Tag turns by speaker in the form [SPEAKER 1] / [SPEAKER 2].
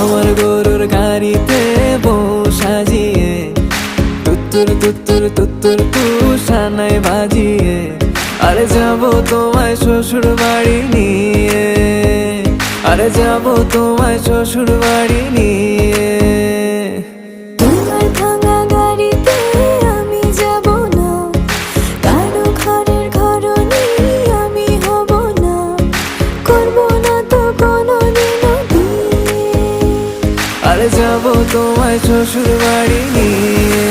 [SPEAKER 1] আমার গরুর গাড়িতে বউ সাজিয়ে তুত্তুর তুত্তুর তুত্তুর তুষানায় বাজিয়ে আরে যাবো তোমায় শ্বশুর বাড়ি নিয়ে, আরে যাবো তোমায় শ্বশুর বাড়ি নিয়ে।
[SPEAKER 2] তোমার ভাঙা গাড়িতে আমি যাব না, কারো ঘরের ঘরনি আমি হব না, করব না তো কোনোদিনও বিয়ে।
[SPEAKER 1] আরে যাবো তোমায় শ্বশুর বাড়ি নিয়ে।